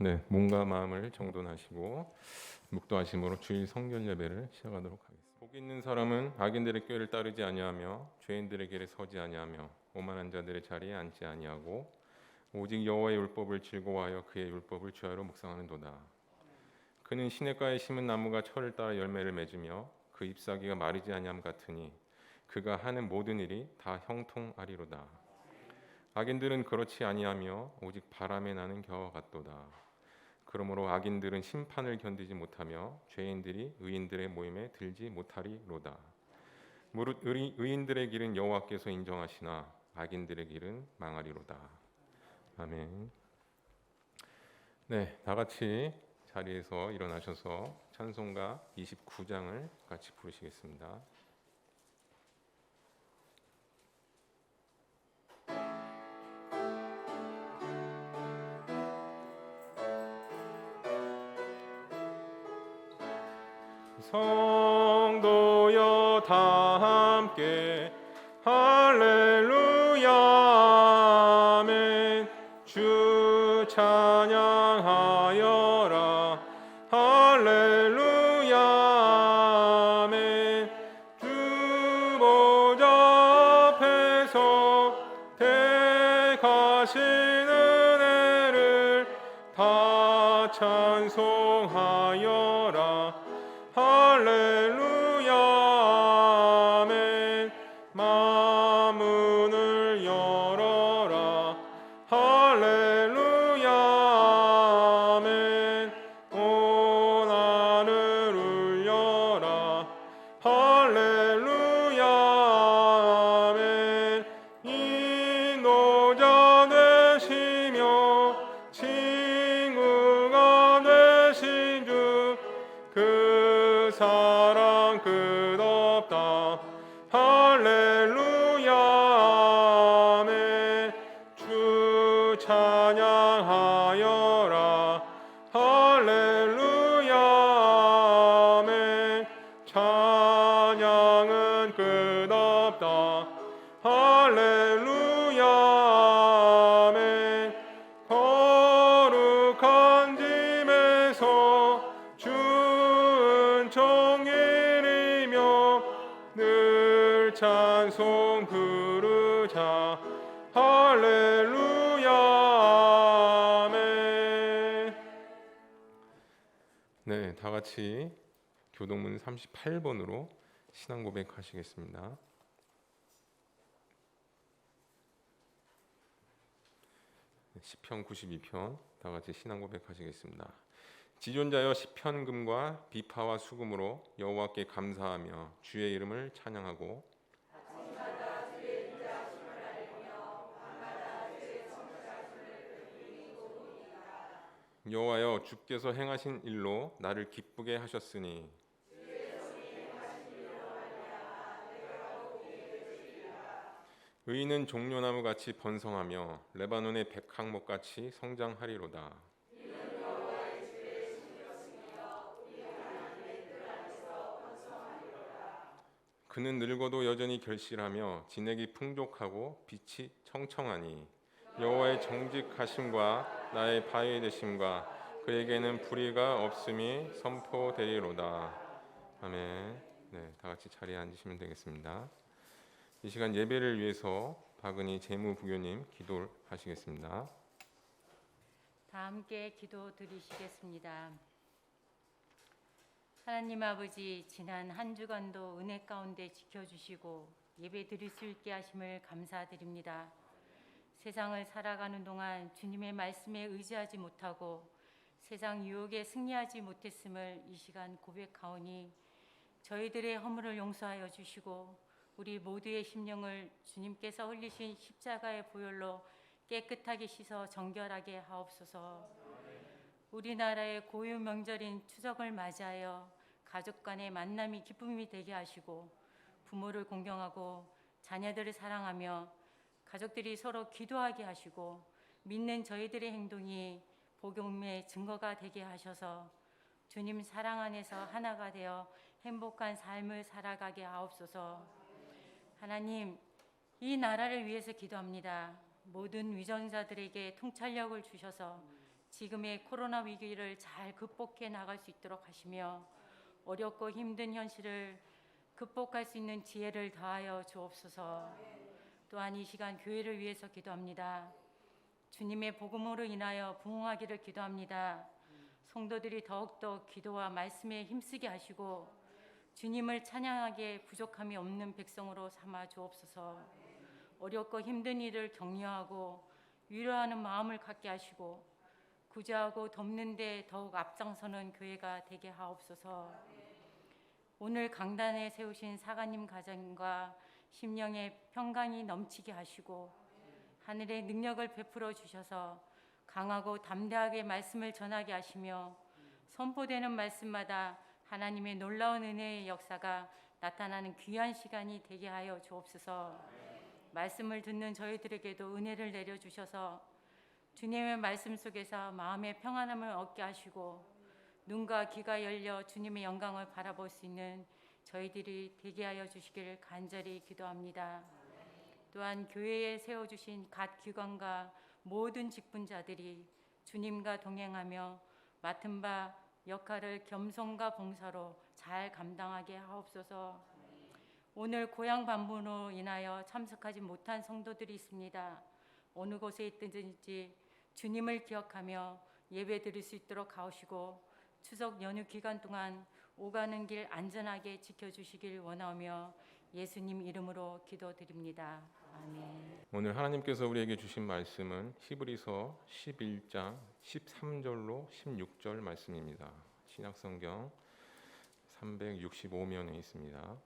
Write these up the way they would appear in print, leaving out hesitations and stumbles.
네, 몸과 마음을 정돈하시고 묵도하심으로 주일 성결 예배를 시작하도록 하겠습니다. 복 있는 사람은 악인들의 꾀를 따르지 아니하며 죄인들의 길에 서지 아니하며 오만한 자들의 자리에 앉지 아니하고 오직 여호와의 율법을 즐거워하여 그의 율법을 주야로 묵상하는도다. 그는 시냇가에 심은 나무가 철을 따라 열매를 맺으며 그 잎사귀가 마르지 아니함 같으니 그가 하는 모든 일이 다 형통하리로다. 악인들은 그렇지 아니하며 오직 바람에 나는 겨와 같도다. 그러므로 악인들은 심판을 견디지 못하며 죄인들이 의인들의 모임에 들지 못하리로다. 무릇 의인들의 길은 여호와께서 인정하시나 악인들의 길은 망하리로다. 아멘. 네, 다 같이 자리에서 일어나셔서 찬송가 29장을 같이 부르시겠습니다. 성도여 다 함께 할렐루야 아멘. 주 찬양하여라 할렐루야 아멘. 주 보좌 앞에서 택하신 은혜를 다 찬송하여라 할렐루야 아멘. 마문을 열어라 할렐루야 아멘. 온 하늘 울려라 할렐루야 아멘. 인도자 되시며 친구가 되신 주 그 사랑 끝없다 할렐루야 아멘. 주 찬양하여라 할렐루야 아멘. 찬양은 끝없다 할렐루야 아멘. 거룩한 짐에서 정일이며 늘 찬송 부르자 할렐루야 아멘. 네, 다 같이 교동문 38번으로 신앙 고백하시겠습니다. 시편 92편 다 같이 신앙 고백하시겠습니다. 지존자여 시편금과 비파와 수금으로 여호와께 감사하며 주의 이름을 찬양하고 여호와여 주께서 행하신 일로 나를 기쁘게 하셨으니 의인은 종려나무 같이 번성하며 레바논의 백항목 같이 성장하리로다. 그는 늙어도 여전히 결실하며 진액이 풍족하고 빛이 청청하니 여호와의 정직하심과 나의 바위 되심과 그에게는 불의가 없음이 선포되리로다. 아멘. 네, 다 같이 자리에 앉으시면 되겠습니다. 이 시간 예배를 위해서 박은희 재무부교님 기도를 하시겠습니다. 다 함께 기도 드리시겠습니다. 하나님 아버지, 지난 한 주간도 은혜 가운데 지켜주시고 예배 드릴 수 있게 하심을 감사드립니다. 세상을 살아가는 동안 주님의 말씀에 의지하지 못하고 세상 유혹에 승리하지 못했음을 이 시간 고백하오니 저희들의 허물을 용서하여 주시고 우리 모두의 심령을 주님께서 흘리신 십자가의 보혈로 깨끗하게 씻어 정결하게 하옵소서. 우리나라의 고유 명절인 추석을 맞이하여 가족 간의 만남이 기쁨이 되게 하시고 부모를 공경하고 자녀들을 사랑하며 가족들이 서로 기도하게 하시고 믿는 저희들의 행동이 복음의 증거가 되게 하셔서 주님 사랑 안에서 하나가 되어 행복한 삶을 살아가게 하옵소서. 하나님, 이 나라를 위해서 기도합니다. 모든 위정자들에게 통찰력을 주셔서 지금의 코로나 위기를 잘 극복해 나갈 수 있도록 하시며 어렵고 힘든 현실을 극복할 수 있는 지혜를 더하여 주옵소서. 또한 이 시간 교회를 위해서 기도합니다. 주님의 복음으로 인하여 부흥하기를 기도합니다. 성도들이 더욱더 기도와 말씀에 힘쓰게 하시고 주님을 찬양하기에 부족함이 없는 백성으로 삼아 주옵소서. 어렵고 힘든 일을 격려하고 위로하는 마음을 갖게 하시고 구제하고 돕는 데 더욱 앞장서는 교회가 되게 하옵소서. 오늘 강단에 세우신 사가님 가정과 심령의 평강이 넘치게 하시고 하늘의 능력을 베풀어 주셔서 강하고 담대하게 말씀을 전하게 하시며 선포되는 말씀마다 하나님의 놀라운 은혜의 역사가 나타나는 귀한 시간이 되게 하여 주옵소서. 말씀을 듣는 저희들에게도 은혜를 내려주셔서 주님의 말씀 속에서 마음의 평안함을 얻게 하시고 눈과 귀가 열려 주님의 영광을 바라볼 수 있는 저희들이 되게 하여 주시기를 간절히 기도합니다. 또한 교회에 세워주신 각 기관과 모든 직분자들이 주님과 동행하며 맡은 바 역할을 겸손과 봉사로 잘 감당하게 하옵소서. 오늘 고향 방문으로 인하여 참석하지 못한 성도들이 있습니다. 어느 곳에 있든지 주님을 기억하며 예배 드릴 수 있도록 하시고 추석 연휴 기간 동안 오가는 길 안전하게 지켜주시길 원하며 예수님 이름으로 기도드립니다. 아멘. 오늘 하나님께서 우리에게 주신 말씀은 히브리서 11장 13절로 16절 말씀입니다. 신약성경 365면에 있습니다.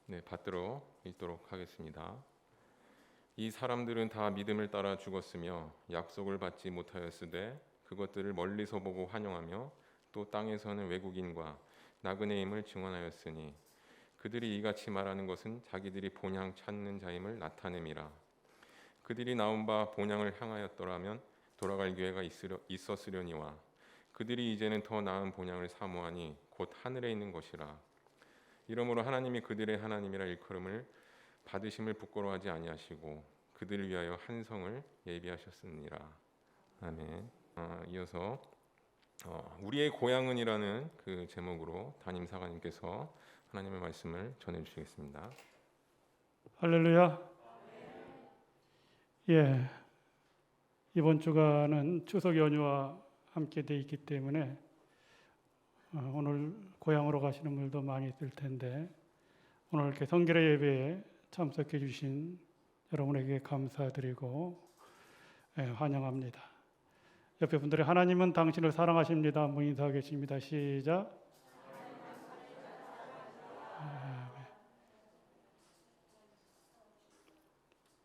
네, 받들어 읽도록 하겠습니다. 이 사람들은 다 믿음을 따라 죽었으며 약속을 받지 못하였으되 그것들을 멀리서 보고 환영하며 또 땅에서는 외국인과 나그네임을 증언하였으니 그들이 이같이 말하는 것은 자기들이 본향 찾는 자임을 나타냄이라. 그들이 나온 바 본향을 향하였더라면 돌아갈 기회가 있었으려니와 그들이 이제는 더 나은 본향을 사모하니 곧 하늘에 있는 것이라. 이러므로 하나님이 그들의 하나님이라 일컬음을 받으심을 부끄러워하지 아니하시고 그들을 위하여 한 성을 예비하셨느니라. 아멘. 이어서 우리의 고향은이라는 그 제목으로 담임 사관님께서 하나님의 말씀을 전해주시겠습니다. 할렐루야. 예, 이번 주간은 추석 연휴와 함께 돼 있기 때문에 오늘 고향으로 가시는 분들도 많이 있을 텐데 오늘 이렇게 성결의 예배에 참석해 주신 여러분에게 감사드리고 환영합니다. 옆에 분들이 하나님은 당신을 사랑하십니다. 한번 인사하겠습니다. 시작.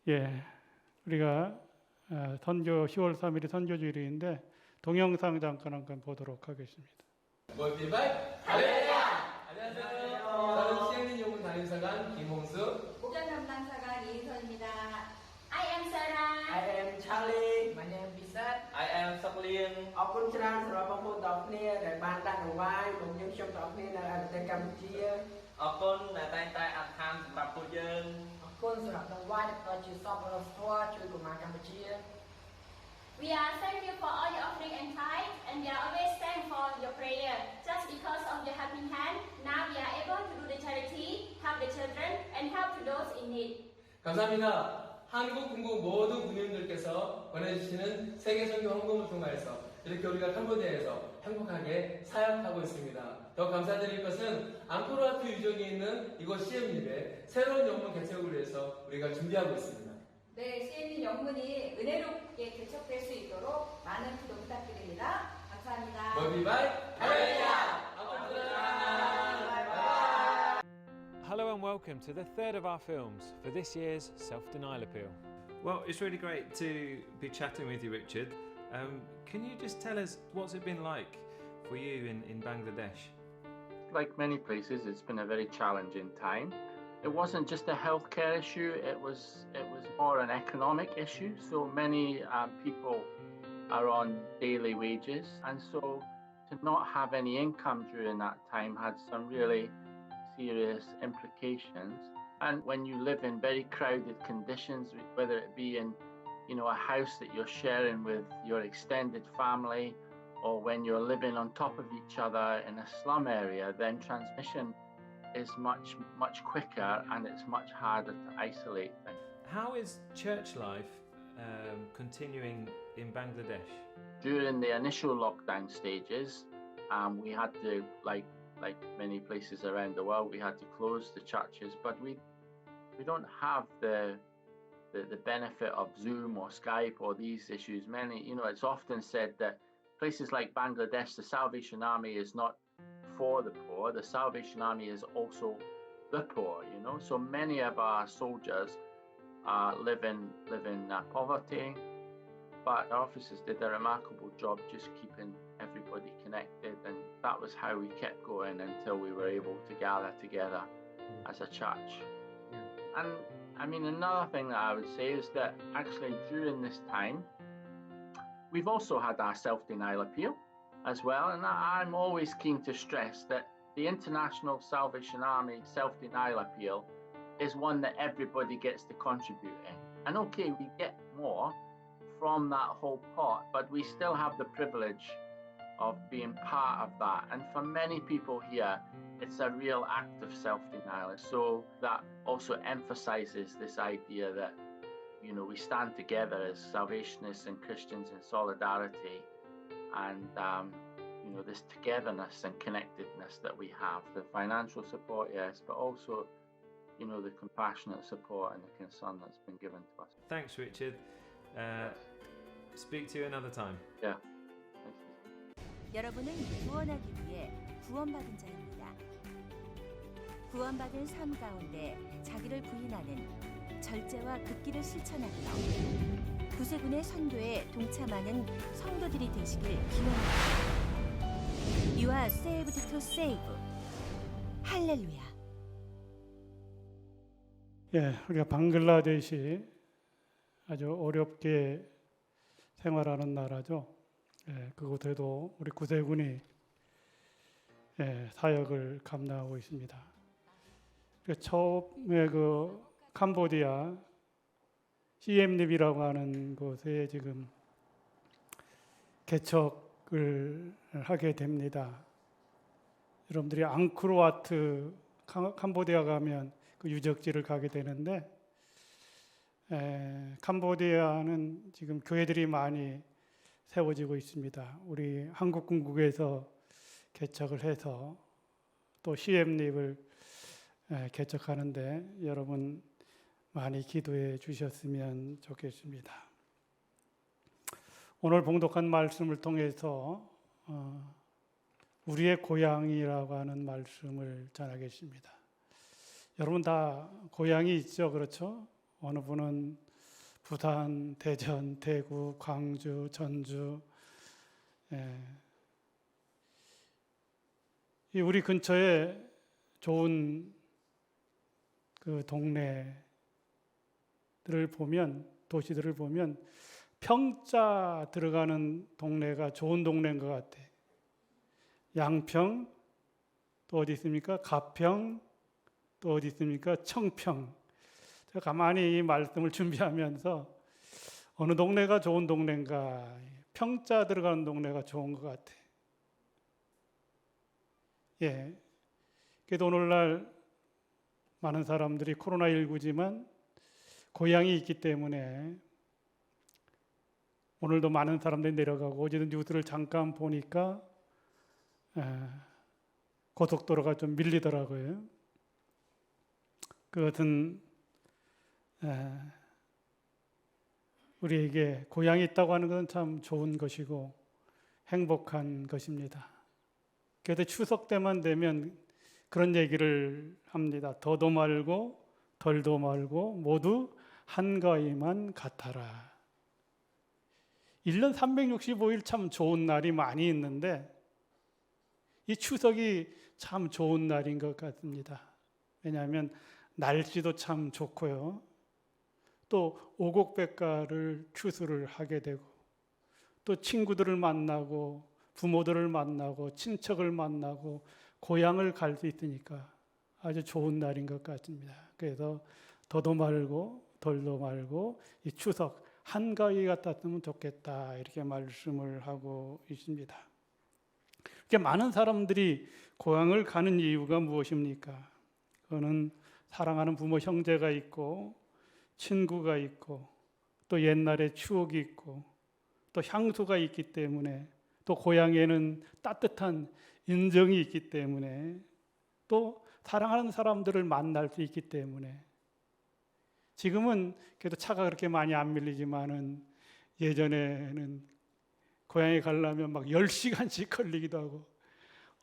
예, 우리가 선교 10월 3일이 선교주일인데 동영상 잠깐 보도록 하겠습니다. 멀티바이 할렐루야! 안녕하세요. 저는 시행린 용문 담임사관 김홍수. 목장 담당사관 이인선입니다. I am Sarah. I am Charlie. My name is Bisat. I am Saklien. អរគុណច្រើនសម្រាប់បងប្អូនទាំងគ្នាដែលបានដាក់រង្វាយមកយើងខ្ញុំទាំងគ្នានៅប្រទេសកម្ពុជា អរគុណដែលតែងតែអធិដ្ឋានសម្រាប់ពួកយើង អរគុណសម្រាប់រង្វាយដែលជាសពរបស់ធម៌ជួយកុមារកម្ពុជា We are thank you for all your offering and tithe, and we are always thankful for your prayer. Just because of your helping hand, now we are able to do the charity, help the children, and help to those in need. 감사합니다. 한국 군국 모든 군인들께서 보내주시는 세계 선교 헌금을 통해서 이렇게 우리가 캄보디아에서 행복하게 사역하고 있습니다. 더 감사드릴 것은 앙코르와트 유적이 있는 이곳 CM립의 새로운 영문 개척을 위해서 우리가 준비하고 있습니다. 네, CND 영문이 은혜롭게 개척될 수 있도록 많은 기도 부탁드립니다. 감사합니다. 멀티바이 할렐루야! Hello and welcome to the third of our films for this year's Self-Denial Appeal. Well, it's really great to be chatting with you, Richard. Can you just tell us what's it been like for you in Bangladesh? Like many places, it's been a very challenging time. It wasn't just a healthcare issue, it was more an economic issue. So many people are on daily wages, and so to not have any income during that time had some really serious implications. And when you live in very crowded conditions, whether it be in, a house that you're sharing with your extended family, or when you're living on top of each other in a slum area, then transmission is much, much quicker and it's much harder to isolate things. How is church life continuing in Bangladesh? During the initial lockdown stages, we had to, like many places around the world, we had to close the churches, but we don't have the benefit of Zoom or Skype or these issues. It's often said that places like Bangladesh, the Salvation Army is not for the poor. The Salvation Army is also the poor, So many of our soldiers live in poverty, but our officers did a remarkable job just keeping everybody connected, and that was how we kept going until we were able to gather together as a church. And another thing that I would say is that actually during this time, we've also had our self-denial appeal as well. And I'm always keen to stress that the International Salvation Army self-denial appeal is one that everybody gets to contribute in. And okay, we get more from that whole pot, but we still have the privilege of being part of that. And for many people here, it's a real act of self-denial. So that also emphasizes this idea that, we stand together as Salvationists and Christians in solidarity, and, this togetherness and connectedness that we have, the financial support, yes, but also, the compassionate support and the concern that's been given to us. Thanks, Richard. Speak to you another time. Yeah. 여러분은 구원하기 위해 구원받은 자입니다. 구원받은 삶 가운데 자기를 부인하는 절제와 극기를 실천하며 구세군의 선교에 동참하는 성도들이 되시길 기원합니다. You are saved to save. 할렐루야. 우리가 방글라데시 아주 어렵게 생활하는 나라죠. 그곳에도 우리 구세군이 사역을 감당하고 있습니다. 처음에 캄보디아 시엠립이라고 하는 곳에 지금 개척을 하게 됩니다. 여러분들이 앙코르와트 캄보디아 가면 그 유적지를 가게 되는데 캄보디아는 지금 교회들이 많이 세워지고 있습니다. 우리 한국군국에서 개척을 해서 또 시엠립을 개척하는데 여러분 많이 기도해 주셨으면 좋겠습니다. 오늘 봉독한 말씀을 통해서 우리의 고향이라고 하는 말씀을 전하겠습니다. 여러분 다 고향이 있죠, 그렇죠? 어느 분은 부산, 대전, 대구, 광주, 전주, 이 우리 근처에 좋은 그 동네들을 보면, 도시들을 보면 평자 들어가는 동네가 좋은 동네인 것 같아. 양평, 또 어디 있습니까? 가평, 또 어디 있습니까? 청평. 제가 가만히 이 말씀을 준비하면서 어느 동네가 좋은 동네인가, 평자 들어가는 동네가 좋은 것 같아. 그래도 오늘날 많은 사람들이 코로나19지만 고향이 있기 때문에 오늘도 많은 사람들이 내려가고, 어제도 뉴스를 잠깐 보니까 고속도로가 좀 밀리더라고요. 그것은 우리에게 고향이 있다고 하는 것은 참 좋은 것이고 행복한 것입니다. 그래도 추석 때만 되면 그런 얘기를 합니다. 더도 말고 덜도 말고 모두 한가위만 같아라. 1년 365일 참 좋은 날이 많이 있는데 이 추석이 참 좋은 날인 것 같습니다. 왜냐하면 날씨도 참 좋고요. 또 오곡백과를 추수를 하게 되고, 또 친구들을 만나고 부모들을 만나고 친척을 만나고 고향을 갈 수 있으니까 아주 좋은 날인 것 같습니다. 그래서 더도 말고 덜도 말고 이 추석 한가위 같았으면 좋겠다 이렇게 말씀을 하고 있습니다. 이렇게 많은 사람들이 고향을 가는 이유가 무엇입니까? 그거는 사랑하는 부모 형제가 있고 친구가 있고 또 옛날의 추억이 있고 또 향수가 있기 때문에 또 고향에는 따뜻한 인정이 있기 때문에 또 사랑하는 사람들을 만날 수 있기 때문에 지금은 그래도 차가 그렇게 많이 안 밀리지만은 예전에는 고향에 가려면 막 10시간씩 걸리기도 하고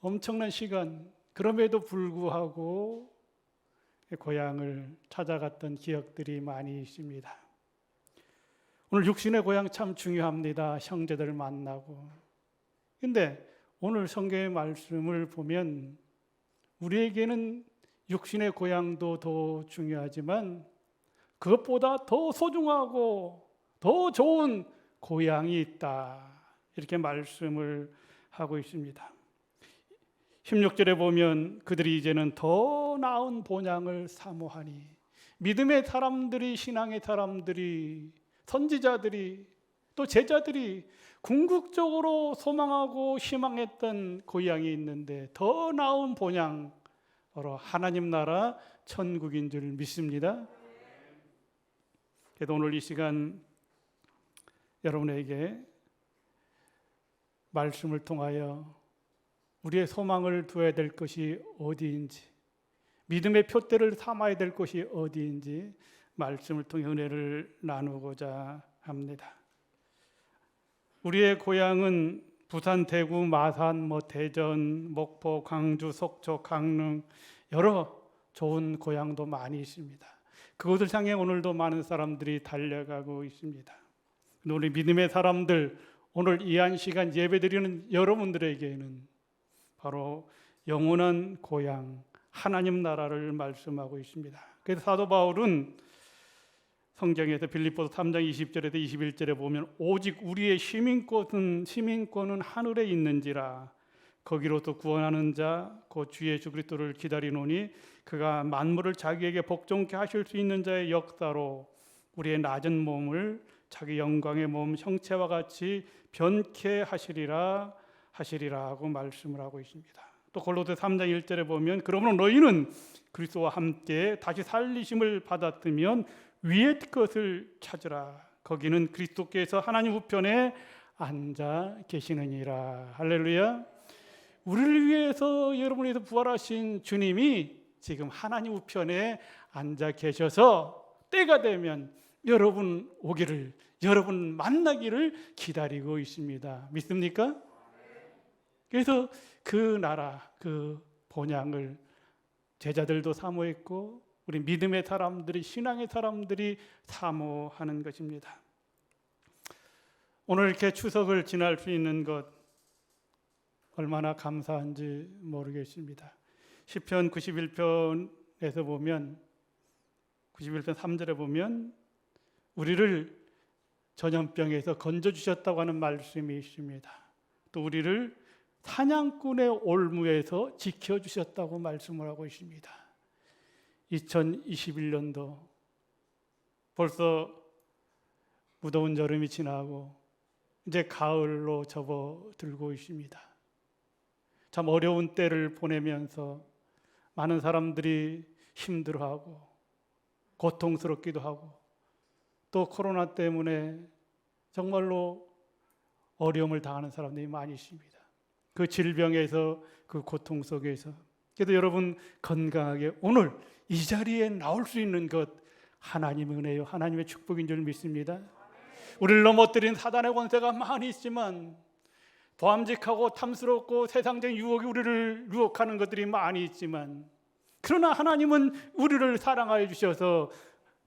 엄청난 시간, 그럼에도 불구하고 고향을 찾아갔던 기억들이 많이 있습니다. 오늘 육신의 고향 참 중요합니다. 형제들 만나고. 근데 오늘 성경의 말씀을 보면 우리에게는 육신의 고향도 더 중요하지만 그것보다 더 소중하고 더 좋은 고향이 있다. 이렇게 말씀을 하고 있습니다. 16절에 보면 그들이 이제는 더 나은 본향을 사모하니, 믿음의 사람들이, 신앙의 사람들이, 선지자들이 또 제자들이 궁극적으로 소망하고 희망했던 고향이 있는데 더 나은 본향, 바로 하나님 나라 천국인 줄 믿습니다. 그래서 오늘 이 시간 여러분에게 말씀을 통하여 우리의 소망을 두어야 될 것이 어디인지, 믿음의 표대를 삼아야 될 것이 어디인지 말씀을 통해 은혜를 나누고자 합니다. 우리의 고향은 부산, 대구, 마산, 대전, 목포, 광주, 속초, 강릉 여러 좋은 고향도 많이 있습니다. 그곳을 향해 오늘도 많은 사람들이 달려가고 있습니다. 우리 믿음의 사람들, 오늘 이 한 시간 예배드리는 여러분들에게는 바로 영원한 고향 하나님 나라를 말씀하고 있습니다. 그래서 사도 바울은 성경에서 빌립보서 3장 20절에서 21절에 보면 오직 우리의 시민권은 하늘에 있는지라 거기로서 구원하는 자 곧 주 예수 그리스도를 기다리노니 그가 만물을 자기에게 복종케 하실 수 있는 자의 역사로 우리의 낮은 몸을 자기 영광의 몸 형체와 같이 변케 하시리라 하고 말씀을 하고 있습니다. 또 골로새 3장 1절에 보면 그러므로 너희는 그리스도와 함께 다시 살리심을 받았으면 위의 것을 찾으라. 거기는 그리스도께서 하나님 우편에 앉아 계시느니라. 할렐루야. 우리를 위해서, 여러분을 위해서 부활하신 주님이 지금 하나님 우편에 앉아 계셔서 때가 되면 여러분 오기를, 여러분 만나기를 기다리고 있습니다. 믿습니까? 그래서 그 나라, 그 본향을 제자들도 사모했고 우리 믿음의 사람들이, 신앙의 사람들이 사모하는 것입니다. 오늘 이렇게 추석을 지날 수 있는 것 얼마나 감사한지 모르겠습니다. 시편 91편에서 보면 91편 3절에 보면 우리를 전염병에서 건져주셨다고 하는 말씀이 있습니다. 또 우리를 사냥꾼의 올무에서 지켜주셨다고 말씀을 하고 있습니다. 2021년도 벌써 무더운 여름이 지나고 이제 가을로 접어들고 있습니다. 참 어려운 때를 보내면서 많은 사람들이 힘들어하고 고통스럽기도 하고 또 코로나 때문에 정말로 어려움을 당하는 사람들이 많이 있습니다. 그 질병에서, 그 고통 속에서. 그래도 여러분 건강하게 오늘 이 자리에 나올 수 있는 것 하나님의 은혜요, 하나님의 축복인 줄 믿습니다. 우리를 넘어뜨린 사단의 권세가 많이 있지만, 보암직하고 탐스럽고 세상적인 유혹이 우리를 유혹하는 것들이 많이 있지만, 그러나 하나님은 우리를 사랑하여 주셔서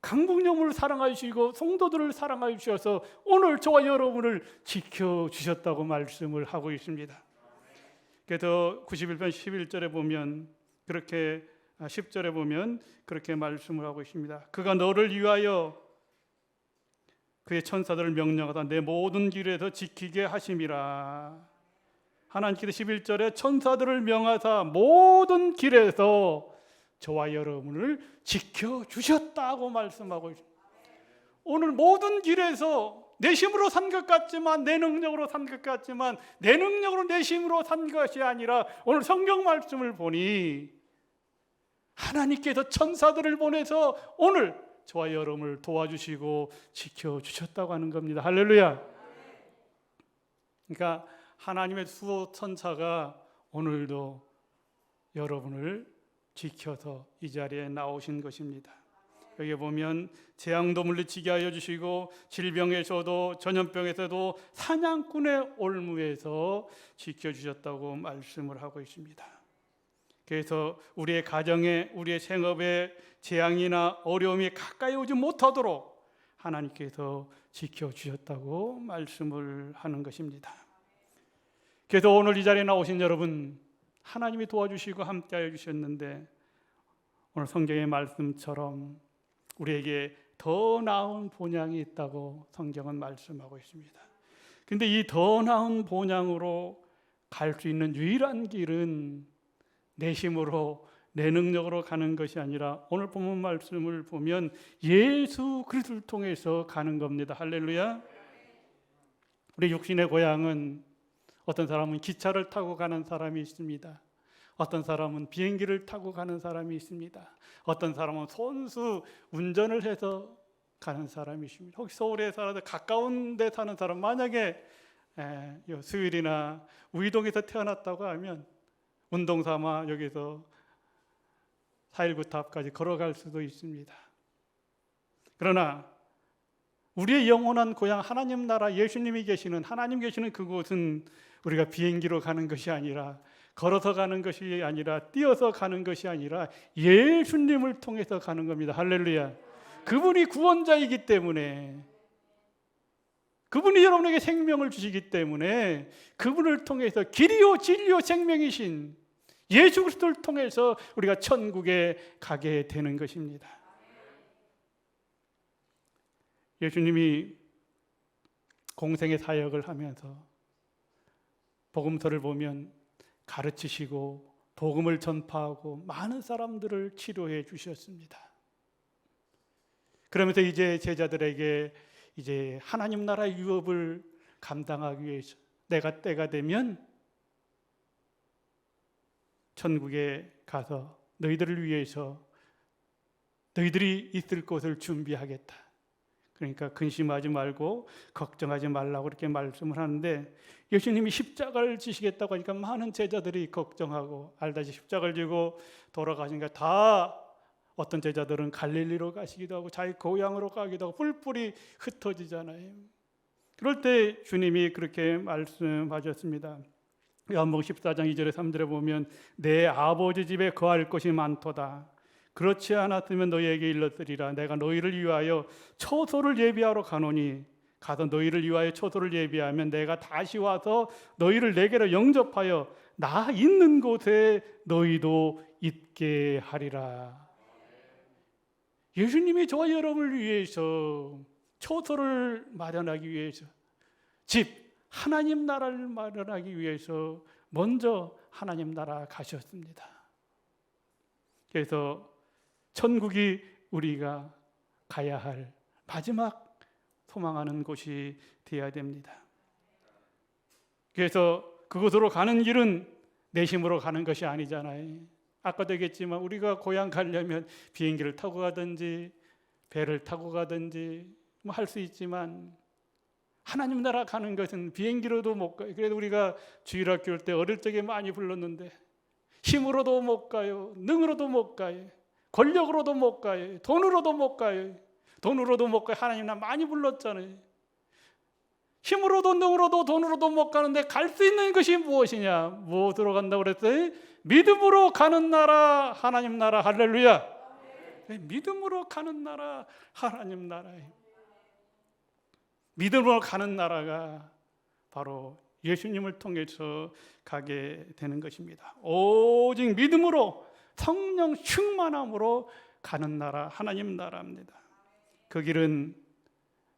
강북염을 사랑하여 주시고 성도들을 사랑하여 주셔서 오늘 저와 여러분을 지켜주셨다고 말씀을 하고 있습니다. 그래서 91편 11절에 보면 그렇게 10절에 보면 그렇게 말씀을 하고 있습니다. 그가 너를 위하여 그의 천사들을 명령하다 내 모든 길에서 지키게 하심이라. 하나님께서 11절에 천사들을 명하사 모든 길에서 저와 여러분을 지켜주셨다고 말씀하고 있습니다. 오늘 모든 길에서 내 힘으로 산 것 같지만, 내 능력으로 산 것 같지만, 내 능력으로 내 힘으로 산 것이 아니라 오늘 성경 말씀을 보니 하나님께서 천사들을 보내서 오늘 저와 여러분을 도와주시고 지켜주셨다고 하는 겁니다. 할렐루야. 그러니까 하나님의 수호 천사가 오늘도 여러분을 지켜서 이 자리에 나오신 것입니다. 여기 보면 재앙도 물리치게 하여 주시고 질병에서도 전염병에서도 사냥꾼의 올무에서 지켜주셨다고 말씀을 하고 있습니다. 그래서 우리의 가정에, 우리의 생업에 재앙이나 어려움이 가까이 오지 못하도록 하나님께서 지켜주셨다고 말씀을 하는 것입니다. 그래서 오늘 이 자리에 나오신 여러분, 하나님이 도와주시고 함께하여 주셨는데 오늘 성경의 말씀처럼 우리에게 더 나은 본향이 있다고 성경은 말씀하고 있습니다. 그런데 이 더 나은 본향으로 갈 수 있는 유일한 길은 내 힘으로, 내 능력으로 가는 것이 아니라 오늘 본문 말씀을 보면 예수 그리스도를 통해서 가는 겁니다. 할렐루야. 우리 육신의 고향은 어떤 사람은 기차를 타고 가는 사람이 있습니다. 어떤 사람은 비행기를 타고 가는 사람이 있습니다. 어떤 사람은 손수 운전을 해서 가는 사람이 있습니다. 혹시 서울에 살아서 가까운 데 사는 사람, 만약에 수일이나 우이동에서 태어났다고 하면 운동 삼아 여기서 419 탑까지 걸어갈 수도 있습니다. 그러나 우리의 영원한 고향 하나님 나라, 예수님이 계시는, 하나님 계시는 그곳은 우리가 비행기로 가는 것이 아니라, 걸어서 가는 것이 아니라, 뛰어서 가는 것이 아니라 예수님을 통해서 가는 겁니다. 할렐루야. 그분이 구원자이기 때문에, 그분이 여러분에게 생명을 주시기 때문에 그분을 통해서 길이요 진리요 생명이신 예수 그리스도를 통해서 우리가 천국에 가게 되는 것입니다. 예수님이 공생의 사역을 하면서 복음서를 보면 가르치시고 복음을 전파하고 많은 사람들을 치료해 주셨습니다. 그러면서 이제 제자들에게 이제 하나님 나라의 유업을 감당하기 위해서 내가 때가 되면 천국에 가서 너희들을 위해서 너희들이 있을 곳을 준비하겠다. 그러니까 근심하지 말고 걱정하지 말라고 이렇게 말씀을 하는데, 예수님이 십자가를 지시겠다고 하니까 많은 제자들이 걱정하고, 알다시피 십자가를 지고 돌아가시니까 다, 어떤 제자들은 갈릴리로 가시기도 하고 자기 고향으로 가기도 하고 뿔뿔이 흩어지잖아요. 그럴 때 주님이 그렇게 말씀하셨습니다. 요한복음 14장 2절에 3절에 보면 내 아버지 집에 거할 것이 많도다. 그렇지 않았으면 너희에게 일렀으리라. 내가 너희를 위하여 처소를 예비하러 가노니, 가서 너희를 위하여 처소를 예비하면 내가 다시 와서 너희를 내게로 영접하여 나 있는 곳에 너희도 있게 하리라. 예수님이 저와 여러분을 위해서 처소를 마련하기 위해서, 집, 하나님 나라를 마련하기 위해서 먼저 하나님 나라 가셨습니다. 그래서 천국이 우리가 가야 할 마지막 소망하는 곳이 되어야 됩니다. 그래서 그곳으로 가는 길은 내 힘으로 가는 것이 아니잖아요. 아까도 얘기했지만 우리가 고향 가려면 비행기를 타고 가든지 배를 타고 가든지 뭐 할 수 있지만, 하나님 나라 가는 것은 비행기로도 못 가요. 그래도 우리가 주일학교 올 때 어릴 적에 많이 불렀는데, 힘으로도 못 가요, 능으로도 못 가요, 권력으로도 못 가요, 돈으로도 못 가요. 돈으로도 못 가요. 하나님 나 많이 불렀잖아요. 힘으로도 능으로도 돈으로도 못 가는데 갈 수 있는 것이 무엇이냐? 무엇으로 간다고 그랬어요? 믿음으로 가는 나라, 하나님 나라. 할렐루야. 믿음으로 가는 나라, 하나님 나라예요. 믿음으로 가는 나라가 바로 예수님을 통해서 가게 되는 것입니다. 오직 믿음으로, 성령 충만함으로 가는 나라, 하나님 나라입니다. 그 길은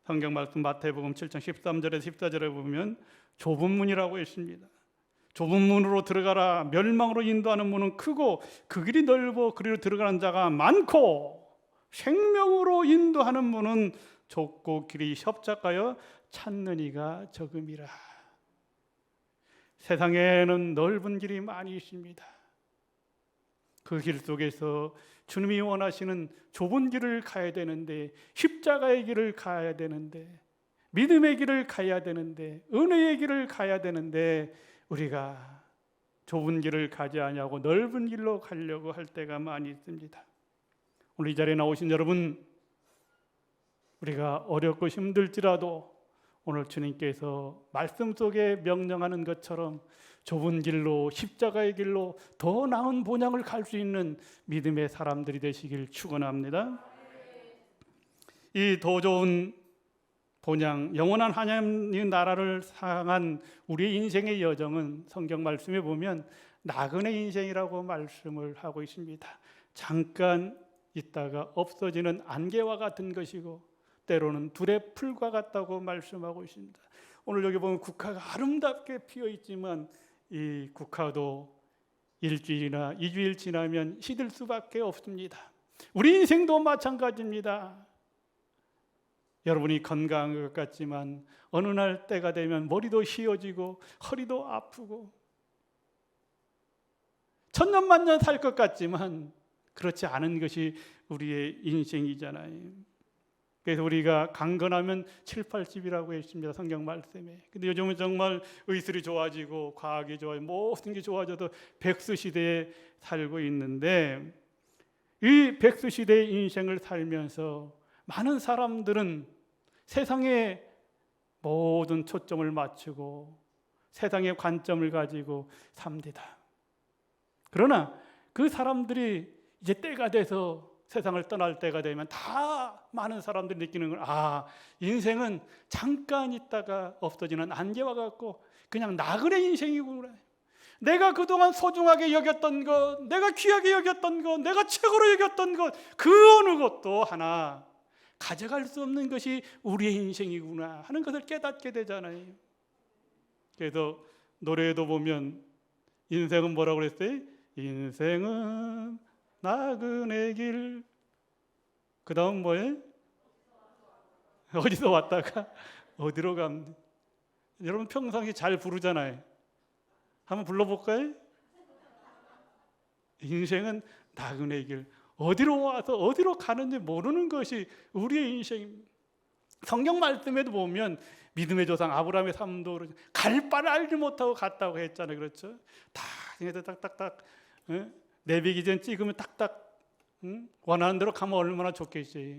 성경 말씀 마태복음 7장 13절에서 14절에 보면 좁은 문이라고 했습니다. 좁은 문으로 들어가라. 멸망으로 인도하는 문은 크고 그 길이 넓어 그리로 들어가는 자가 많고 생명으로 인도하는 문은 좁고 길이 협착하여 찾는 이가 적음이라. 세상에는 넓은 길이 많이 있습니다. 그 길 속에서 주님이 원하시는 좁은 길을 가야 되는데, 십자가의 길을 가야 되는데, 믿음의 길을 가야 되는데, 은혜의 길을 가야 되는데 우리가 좁은 길을 가지 아니하고 넓은 길로 가려고 할 때가 많이 있습니다. 오늘 이 자리에 나오신 여러분, 우리가 어렵고 힘들지라도 오늘 주님께서 말씀 속에 명령하는 것처럼 좁은 길로, 십자가의 길로 더 나은 본향을 갈 수 있는 믿음의 사람들이 되시길 축원합니다. 이 더 좋은 본향, 영원한 하나님의 나라를 향한 우리의 인생의 여정은 성경 말씀에 보면 나그네 인생이라고 말씀을 하고 있습니다. 잠깐 있다가 없어지는 안개와 같은 것이고 때로는 둘의 풀과 같다고 말씀하고 있습니다. 오늘 여기 보면 국화가 아름답게 피어 있지만 이 국화도 일주일이나 2주일 지나면 시들 수밖에 없습니다. 우리 인생도 마찬가지입니다. 여러분이 건강한 것 같지만 어느 날 때가 되면 머리도 휘어지고 허리도 아프고 천년만년 살 것 같지만 그렇지 않은 것이 우리의 인생이잖아요. 그래서 우리가 강건하면 7, 80이라고 했습니다. 성경 말씀에. 근데 요즘은 정말 의술이 좋아지고 과학이 좋아지고 모든 게 좋아져도 백수 시대에 살고 있는데, 이 백수 시대의 인생을 살면서 많은 사람들은 세상에 모든 초점을 맞추고 세상의 관점을 가지고 삽니다. 그러나 그 사람들이 이제 때가 돼서 세상을 떠날 때가 되면 다 많은 사람들이 느끼는 건, 인생은 잠깐 있다가 없어지는 안개와 같고 그냥 나그네 인생이구나. 내가 그동안 소중하게 여겼던 것, 내가 귀하게 여겼던 것, 내가 최고로 여겼던 것, 그 어느 것도 하나 가져갈 수 없는 것이 우리의 인생이구나 하는 것을 깨닫게 되잖아요. 그래서 노래에도 보면 인생은 뭐라고 그랬어요? 인생은 나그네 길. 그 다음 뭐예요? 어디서 왔다가 어디로 갑니다. 여러분 평상시 잘 부르잖아요. 한번 불러볼까요? 인생은 나그네 길. 어디로 와서 어디로 가는지 모르는 것이 우리의 인생입니다. 성경 말씀에도 보면 믿음의 조상 아브라함의 삶도 갈 바를 알지 못하고 갔다고 했잖아요. 그렇죠? 다 딱딱딱 내비기전 찍으면 딱딱 원하는 대로 가면 얼마나 좋겠어요.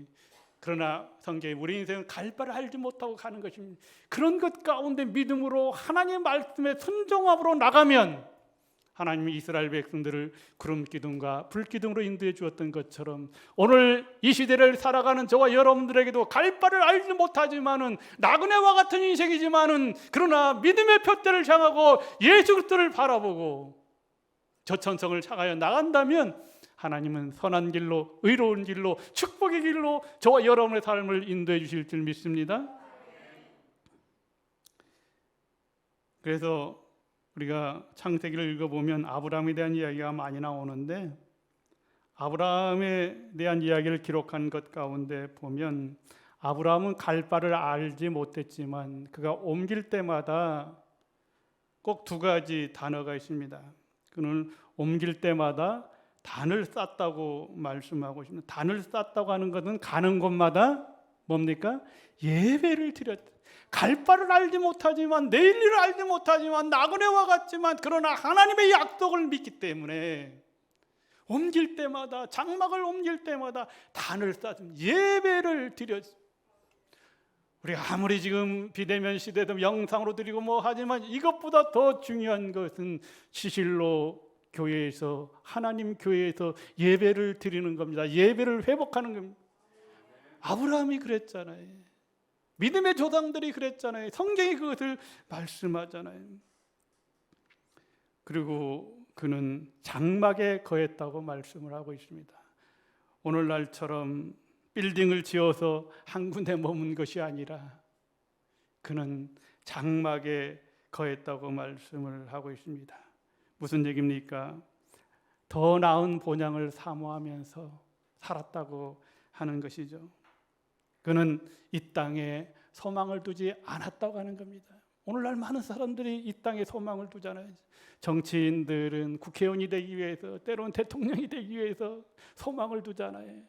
그러나 성경에 우리 인생은 갈 바를 알지 못하고 가는 것입니다. 그런 것 가운데 믿음으로 하나님의 말씀에 순종함으로 나가면 하나님이 이스라엘 백성들을 구름 기둥과 불 기둥으로 인도해 주었던 것처럼 오늘 이 시대를 살아가는 저와 여러분들에게도 갈 바를 알지 못하지만은 나그네와 같은 인생이지만은 그러나 믿음의 표대를 향하고 예수 그리스도를 바라보고 저 천성을 향하여 나간다면 하나님은 선한 길로, 의로운 길로, 축복의 길로 저와 여러분의 삶을 인도해 주실 줄 믿습니다. 그래서 우리가 창세기를 읽어보면 아브라함에 대한 이야기가 많이 나오는데, 아브라함에 대한 이야기를 기록한 것 가운데 보면 아브라함은 갈 바를 알지 못했지만 그가 옮길 때마다 꼭 두 가지 단어가 있습니다. 그는 옮길 때마다 단을 쌓았다고 말씀하고 있습니다. 단을 쌓았다고 하는 것은 가는 곳마다 뭡니까? 예배를 드렸다. 갈 바를 알지 못하지만, 내일 일을 알지 못하지만, 나그네와 같지만 그러나 하나님의 약속을 믿기 때문에 옮길 때마다, 장막을 옮길 때마다 단을 쌓았습니다. 예배를 드렸습니다. 우리가 아무리 지금 비대면 시대도 영상으로 드리고 뭐 하지만 이것보다 더 중요한 것은 시실로 교회에서, 하나님 교회에서 예배를 드리는 겁니다. 예배를 회복하는 겁니다. 아브라함이 그랬잖아요. 믿음의 조상들이 그랬잖아요. 성경이 그것을 말씀하잖아요. 그리고 그는 장막에 거했다고 말씀을 하고 있습니다. 오늘날처럼 빌딩을 지어서 한 군데 머문 것이 아니라 그는 장막에 거했다고 말씀을 하고 있습니다. 무슨 얘기입니까? 더 나은 본향을 사모하면서 살았다고 하는 것이죠. 그는 이 땅에 소망을 두지 않았다고 하는 겁니다. 오늘날 많은 사람들이 이 땅에 소망을 두잖아요. 정치인들은 국회의원이 되기 위해서, 때로는 대통령이 되기 위해서 소망을 두잖아요.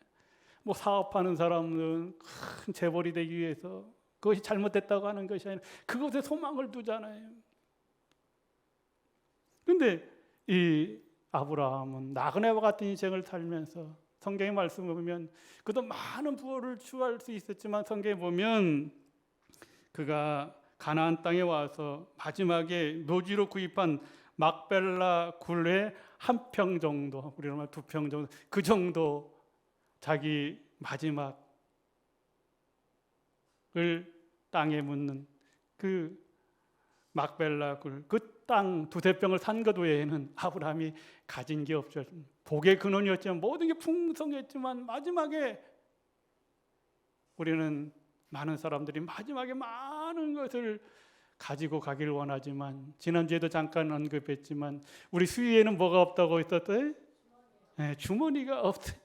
뭐 사업하는 사람은 큰 재벌이 되기 위해서, 그것이 잘못됐다고 하는 것이 아니라 그것에 소망을 두잖아요. 그런데 이 아브라함은 나그네와 같은 인생을 살면서 성경의 말씀을 보면 그도 많은 부를 추구할 수 있었지만 성경에 보면 그가 가나안 땅에 와서 마지막에 노지로 구입한 막벨라 굴의 한 평 정도, 우리로 말하면 2평 정도, 그 정도 자기 마지막을 땅에 묻는 그 막벨라 굴, 그 땅 2-3평을 산 것 외에는 아브라함이 가진 게 없죠. 복의 근원이었지만 모든 게 풍성했지만 마지막에 우리는 많은 사람들이 마지막에 많은 것을 가지고 가기를 원하지만 지난주에도 잠깐 언급했지만 우리 수위에는 뭐가 없다고 했었어요? 네, 주머니가 없어요.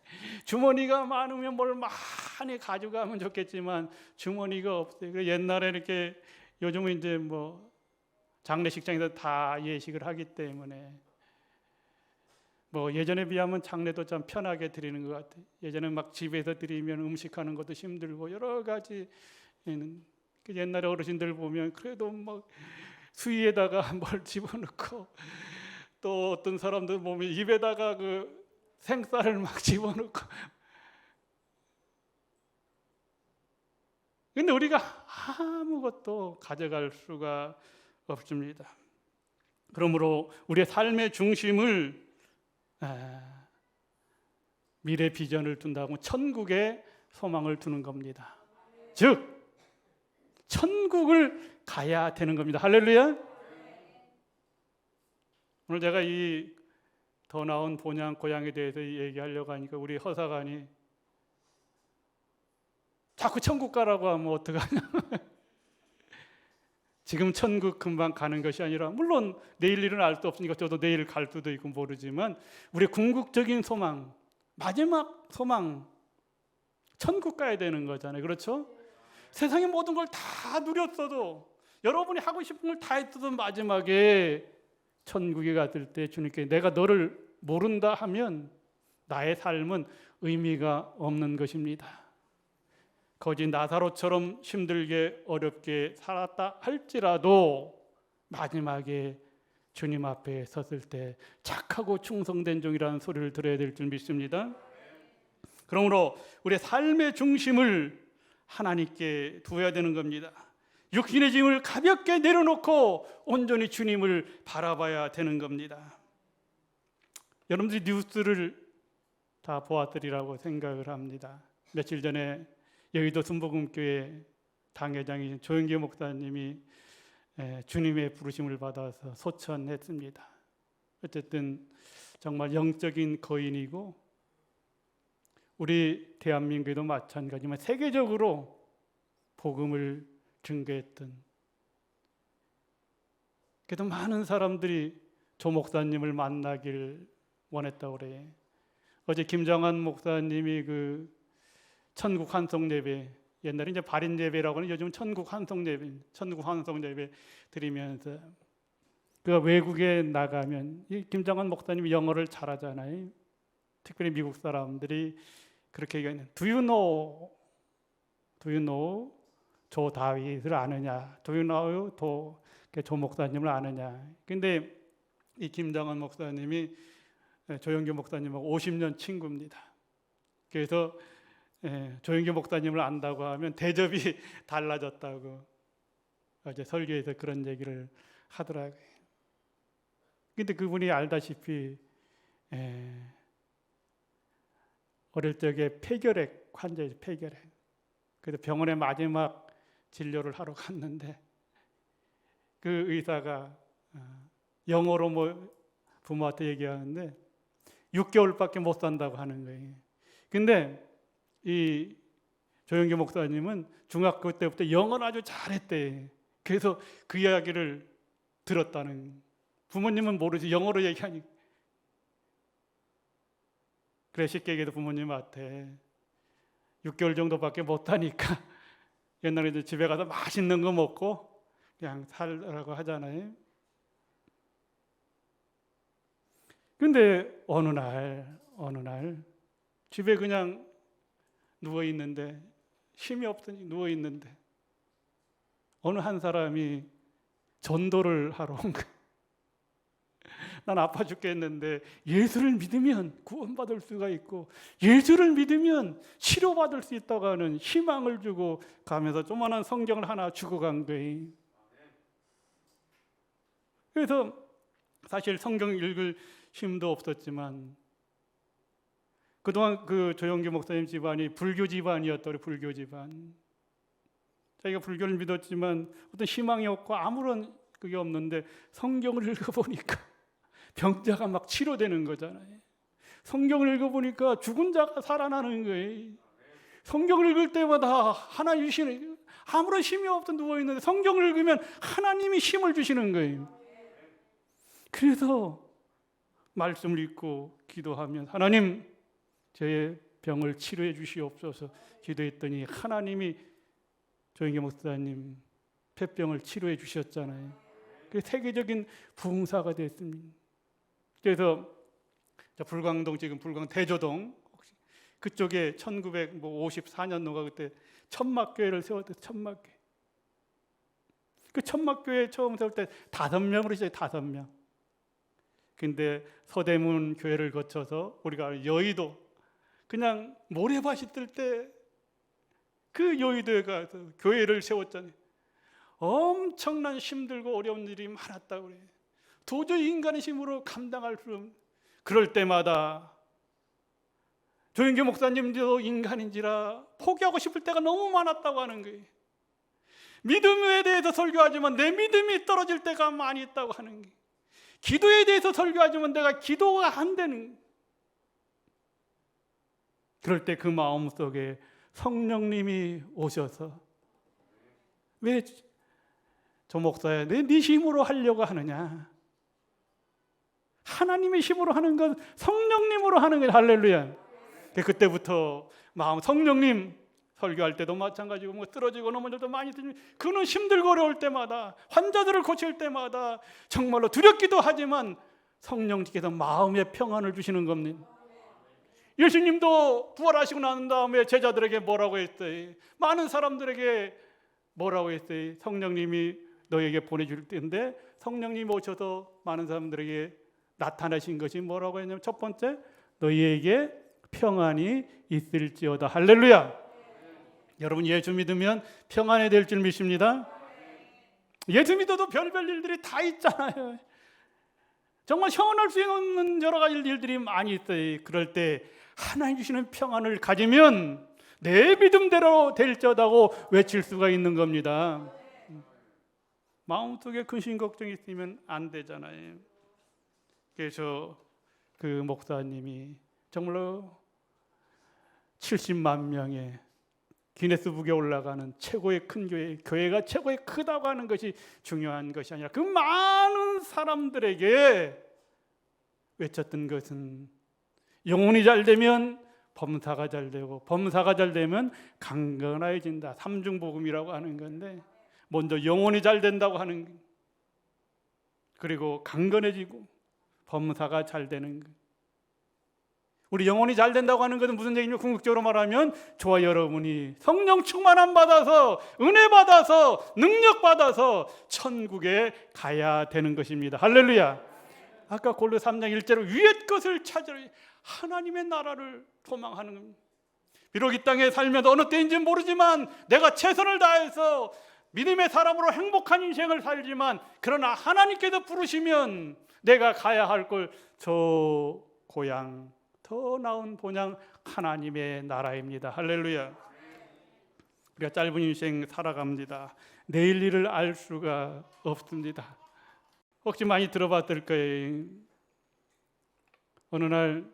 주머니가 많으면 뭘 많이 가져가면 좋겠지만 주머니가 없어요. 옛날에 이렇게 요즘은 이제 뭐 장례식장에서 다 예식을 하기 때문에 뭐 예전에 비하면 장례도 참 편하게 드리는 것 같아요. 예전에 막 집에서 드리면 음식하는 것도 힘들고 여러 가지 옛날에 어르신들 보면 그래도 막 수위에다가 뭘 집어넣고 또 어떤 사람들 보면 입에다가 그 생쌀을 막 집어넣고. 근데 우리가 아무것도 가져갈 수가 없습니다. 그러므로 우리의 삶의 중심을 미래 비전을 둔다고 천국에 소망을 두는 겁니다. 즉 천국을 가야 되는 겁니다. 할렐루야. 오늘 제가 이 더 나은 본향 고향에 대해서 얘기하려고 하니까 우리 허사관이 자꾸 천국 가라고 하면 어떡하냐. 지금 천국 금방 가는 것이 아니라 물론 내일 일은 알 수 없으니까 저도 내일 갈 수도 있고 모르지만 우리의 궁극적인 소망, 마지막 소망, 천국 가야 되는 거잖아요. 그렇죠? 세상의 모든 걸 다 누렸어도 여러분이 하고 싶은 걸 다 했어도 마지막에 천국에 갔을 때 주님께 내가 너를 모른다 하면 나의 삶은 의미가 없는 것입니다. 거지 나사로처럼 힘들게 어렵게 살았다 할지라도 마지막에 주님 앞에 섰을 때 착하고 충성된 종이라는 소리를 들어야 될 줄 믿습니다. 그러므로 우리의 삶의 중심을 하나님께 두어야 되는 겁니다. 육신의 짐을 가볍게 내려놓고 온전히 주님을 바라봐야 되는 겁니다. 여러분들이 뉴스를 다 보았으리라고 생각을 합니다. 며칠 전에 여의도 순복음교회 당회장이신 조영기 목사님이 주님의 부르심을 받아서 소천했습니다. 어쨌든 정말 영적인 거인이고 우리 대한민국에도 마찬가지지만 세계적으로 복음을 증거했던, 그래도 많은 사람들이 조 목사님을 만나길 원했다고 그래요. 어제 김정한 목사님이 그 천국 환송 예배, 옛날에 이제 발인 예배라고 하는 요즘 천국 환송 예배 드리면서 그가 외국에 나가면 이 김정한 목사님이 영어를 잘하잖아요. 특별히 미국 사람들이 그렇게 얘기하는 Do you know 조 다윗을 아느냐? Do you know 조 목사님을 아느냐? 근데 이 김정한 목사님이 조영기 목사님하고 50년 친구입니다. 그래서 조영기 목사님을 안다고 하면 대접이 달라졌다고 어제 설교에서 그런 얘기를 하더라고요. 근데 그분이 알다시피 어릴 적에 폐결핵 환자예요. 폐결핵. 그래서 병원에 마지막 진료를 하러 갔는데 그 의사가 영어로 뭐 부모한테 얘기하는데 6개월밖에 못 산다고 하는 거예요. 근데 이 조영기 목사님은 중학교 때부터 영어를 아주 잘했대. 그래서 그 이야기를 들었다는. 부모님은 모르지, 영어로 얘기하니. 그래 쉽게 얘기해도 부모님한테 6개월 정도밖에 못 하니까 옛날에 이제 집에 가서 맛있는 거 먹고 그냥 살라고 하잖아요. 근데 어느 날 집에 그냥 누워 있는데, 힘이 없더니 누워 있는데 어느 한 사람이 전도를 하러 온 거예요. 난 아파 죽겠는데 예수를 믿으면 구원받을 수가 있고 예수를 믿으면 치료받을 수 있다고 하는 희망을 주고 가면서 조그만한 성경을 하나 주고 간 거예요. 그래서 사실 성경 읽을 힘도 없었지만 그동안 그 조영기 목사님 집안이 불교 집안이었더래. 불교 집안. 자기가 불교를 믿었지만 어떤 희망이 없고 아무런 그게 없는데 성경을 읽어보니까 병자가 막 치료되는 거잖아요. 성경을 읽어보니까 죽은 자가 살아나는 거예요. 성경을 읽을 때마다 하나님 주시는, 아무런 힘이 없던 누워있는데 성경을 읽으면 하나님이 힘을 주시는 거예요. 그래서 말씀을 읽고 기도하면 하나님 제 병을 치료해 주시옵소서 기도했더니 하나님이 조영기 목사님 폐병을 치료해 주셨잖아요. 그래서 세계적인 부흥사가 됐습니다. 그래서 불광동, 지금 불광 대조동 그쪽에 1954년도가 그때 천막교회를 세웠대. 천막교회. 그 천막교회 처음 세울 때 5명으로 시작해. 5명. 근데 서대문 교회를 거쳐서 우리가 여의도, 그냥 모래밭이 뜰 때 그 여의도에 가서 교회를 세웠잖아요. 엄청난 힘들고 어려운 일이 많았다고 그래요. 도저히 인간의 힘으로 감당할 수 없는. 그럴 때마다 조영기 목사님도 인간인지라 포기하고 싶을 때가 너무 많았다고 하는 거예요. 믿음에 대해서 설교하지만 내 믿음이 떨어질 때가 많이 있다고 하는 거예요. 기도에 대해서 설교하지만 내가 기도가 안 되는 거예요. 그럴 때 그 마음속에 성령님이 오셔서 왜 저 목사야 네 힘으로 하려고 하느냐. 하나님의 힘으로 하는 건 성령님으로 하는 거예요. 할렐루야. 그때부터 마음, 성령님 설교할 때도 마찬가지고 뭐 쓰러지고 넘어질 때도 많이 들면 그는 힘들고 어려울 때마다 환자들을 고칠 때마다 정말로 두렵기도 하지만 성령님께서 마음의 평안을 주시는 겁니다. 예수님도 부활하시고 난 다음에 제자들에게 뭐라고 했어요? 많은 사람들에게 뭐라고 했어요? 성령님이 너에게 보내줄 텐데 성령님이 오셔서 많은 사람들에게 나타나신 것이 뭐라고 했냐면 첫 번째, 너희에게 평안이 있을지어다. 할렐루야. 여러분 예수 믿으면 평안이 될 줄 믿습니다. 예수 믿어도 별별 일들이 다 있잖아요. 정말 형언할 수 없는 여러 가지 일들이 많이 있어요. 그럴 때 하나님 주시는 평안을 가지면 내 믿음대로 될지어다고 외칠 수가 있는 겁니다. 마음속에 근심 걱정이 있으면 안 되잖아요. 그래서 그 목사님이 정말로 70만 명의 기네스북에 올라가는 최고의 큰 교회가 최고의 크다고 하는 것이 중요한 것이 아니라 그 많은 사람들에게 외쳤던 것은 영혼이 잘 되면 범사가 잘 되고 범사가 잘 되면 강건해진다. 삼중복음이라고 하는 건데 먼저 영혼이 잘 된다고 하는 것, 그리고 강건해지고 범사가 잘 되는 것. 우리 영혼이 잘 된다고 하는 것은 무슨 얘기냐면 궁극적으로 말하면 저와 여러분이 성령 충만함 받아서 은혜 받아서 능력 받아서 천국에 가야 되는 것입니다. 할렐루야. 아까 골로 3장 1절로 위의 것을 찾으러 하나님의 나라를 소망하는 겁니다. 비록 이 땅에 살면서 어느 때인지는 모르지만 내가 최선을 다해서 믿음의 사람으로 행복한 인생을 살지만 그러나 하나님께서 부르시면 내가 가야 할 걸 저 고향 더 나은 본향 하나님의 나라입니다. 할렐루야. 우리가 짧은 인생 살아갑니다. 내일 일을 알 수가 없습니다. 혹시 많이 들어봤을 거예요. 어느 날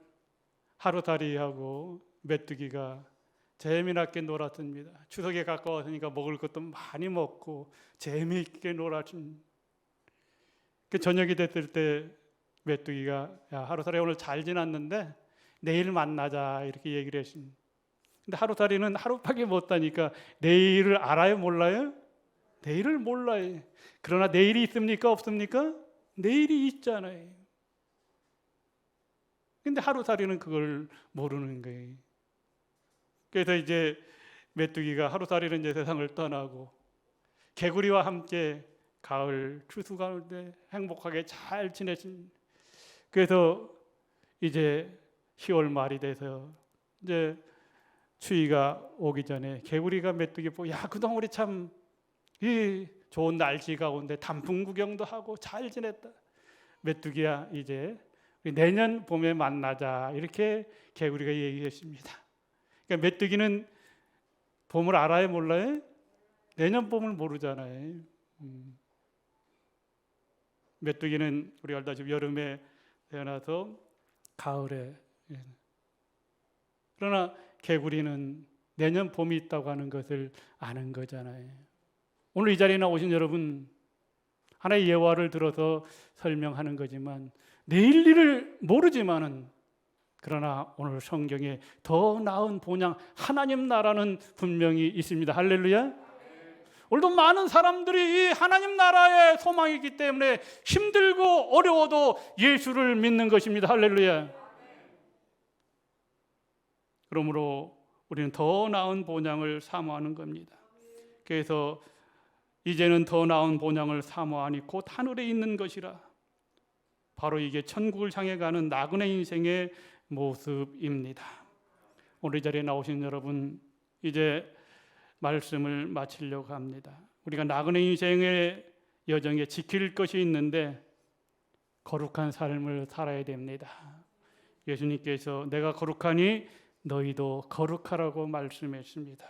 하루살이하고 메뚜기가 재미나게 놀았습니다. 추석에 가까웠으니까 먹을 것도 많이 먹고 재미있게 놀았습니다. 그 저녁이 됐을 때 메뚜기가 야, 하루살이 오늘 잘 지났는데 내일 만나자 이렇게 얘기를 했습니다. 근데 하루살이는 하루밖에 못 다니까 내일을 알아요, 몰라요? 내일을 몰라요. 그러나 내일이 있습니까, 없습니까? 내일이 있잖아요. 근데 하루살이는 그걸 모르는 거예요. 그래서 이제 메뚜기가 하루살이는 이제 세상을 떠나고 개구리와 함께 가을 추수 가운데 행복하게 잘 지냈습니다. 그래서 이제 10월 말이 돼서 이제 추위가 오기 전에 개구리가 메뚜기 보고 야, 그동안 우리 참 이 좋은 날씨 가운데 단풍 구경도 하고 잘 지냈다. 메뚜기야, 이제 우리 내년 봄에 만나자 이렇게 개구리가 얘기했습니다. 그러니까 메뚜기는 봄을 알아요, 몰라요? 내년 봄을 모르잖아요. 메뚜기는 우리가 알다시피 여름에 태어나서 가을에. 그러나 개구리는 내년 봄이 있다고 하는 것을 아는 거잖아요. 오늘 이 자리에 나오신 여러분, 하나의 예화를 들어서 설명하는 거지만 내일 일을 모르지만은 그러나 오늘 성경에 더 나은 본향 하나님 나라는 분명히 있습니다. 할렐루야. 오늘도 많은 사람들이 이 하나님 나라의 소망이기 때문에 힘들고 어려워도 예수를 믿는 것입니다. 할렐루야. 그러므로 우리는 더 나은 본향을 사모하는 겁니다. 그래서 이제는 더 나은 본향을 사모하니 곧 하늘에 있는 것이라. 바로 이게 천국을 향해 가는 나그네 인생의 모습입니다. 오늘 이 자리에 나오신 여러분, 이제 말씀을 마치려고 합니다. 우리가 나그네 인생의 여정에 지킬 것이 있는데 거룩한 삶을 살아야 됩니다. 예수님께서 내가 거룩하니 너희도 거룩하라고 말씀했습니다.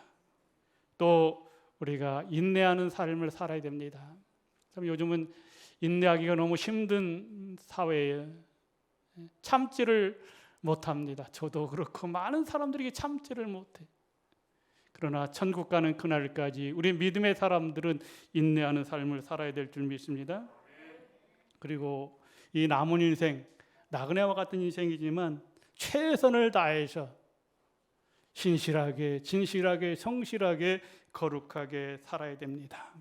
또 우리가 인내하는 삶을 살아야 됩니다. 참 요즘은 인내하기가 너무 힘든 사회에 참지를 못합니다. 저도 그렇고 많은 사람들이 참지를 못해. 그러나 천국 가는 그날까지 우리 믿음의 사람들은 인내하는 삶을 살아야 될 줄 믿습니다. 그리고 이 남은 인생, 나그네와 같은 인생이지만 최선을 다해서 신실하게, 진실하게, 성실하게, 거룩하게 살아야 됩니다.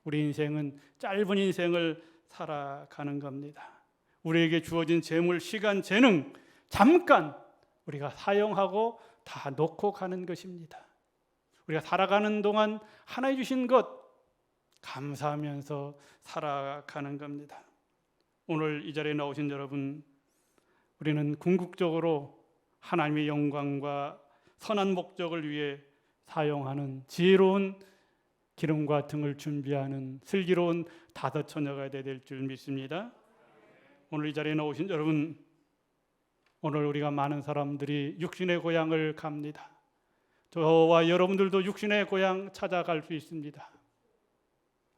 우리 인생은 짧은 인생을 살아가는 겁니다. 우리에게 주어진 재물, 시간, 재능 잠깐 우리가 사용하고 다 놓고 가는 것입니다. 우리가 살아가는 동안 하나님 주신 것 감사하면서 살아가는 겁니다. 오늘 이 자리에 나오신 여러분, 우리는 궁극적으로 하나님의 영광과 선한 목적을 위해 사용하는 지혜로운 기름과 등을 준비하는 슬기로운 다섯 처녀가 될 줄 믿습니다. 오늘 이 자리에 나오신 여러분, 오늘 우리가 많은 사람들이 육신의 고향을 갑니다. 저와 여러분들도 육신의 고향 찾아갈 수 있습니다.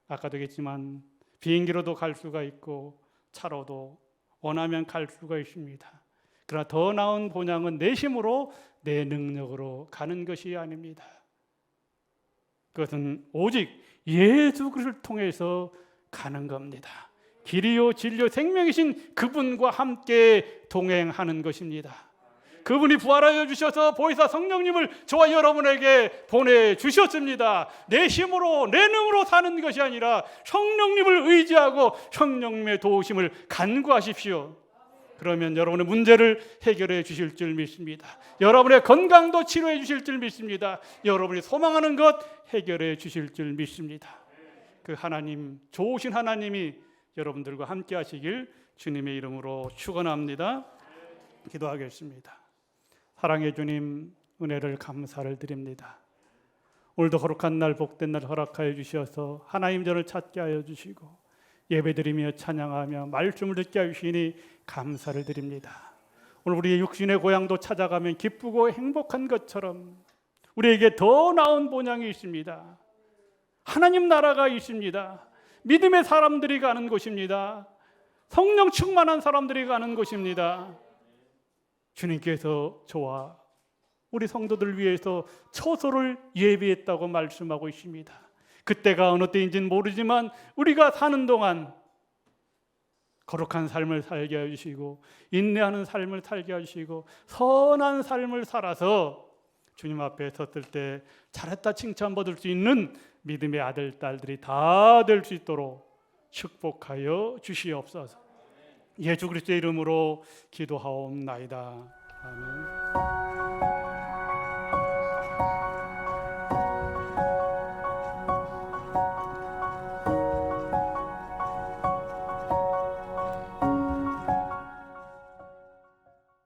아까도 얘기했지만 비행기로도 갈 수가 있고 차로도 원하면 갈 수가 있습니다. 그러나 더 나은 본향은 내 힘으로 내 능력으로 가는 것이 아닙니다. 그것은 오직 예수 그리스도를 통해서 가는 겁니다. 길이요 진리요 생명이신 그분과 함께 동행하는 것입니다. 그분이 부활하여 주셔서 보혜사 성령님을 저와 여러분에게 보내주셨습니다. 내 힘으로 내 능으로 사는 것이 아니라 성령님을 의지하고 성령님의 도우심을 간구하십시오. 그러면 여러분의 문제를 해결해 주실 줄 믿습니다. 여러분의 건강도 치료해 주실 줄 믿습니다. 여러분이 소망하는 것 해결해 주실 줄 믿습니다. 그 하나님, 좋으신 하나님이 여러분들과 함께 하시길 주님의 이름으로 축원합니다. 기도하겠습니다. 사랑의 주님, 은혜를 감사를 드립니다. 오늘도 거룩한 날, 복된 날 허락하여 주셔서 하나님 전을 찾게 하여 주시고 예배드리며 찬양하며 말씀을 듣게 하시니 감사를 드립니다. 오늘 우리의 육신의 고향도 찾아가면 기쁘고 행복한 것처럼 우리에게 더 나은 본향이 있습니다. 하나님 나라가 있습니다. 믿음의 사람들이 가는 곳입니다. 성령 충만한 사람들이 가는 곳입니다. 주님께서 저와 우리 성도들 위해서 처소를 예비했다고 말씀하고 있습니다. 그때가 어느 때인지는 모르지만 우리가 사는 동안 거룩한 삶을 살게 해주시고 인내하는 삶을 살게 해주시고 선한 삶을 살아서 주님 앞에 섰을 때 잘했다 칭찬받을 수 있는 믿음의 아들, 딸들이 다 될 수 있도록 축복하여 주시옵소서. 예수 그리스도의 이름으로 기도하옵나이다. 아멘.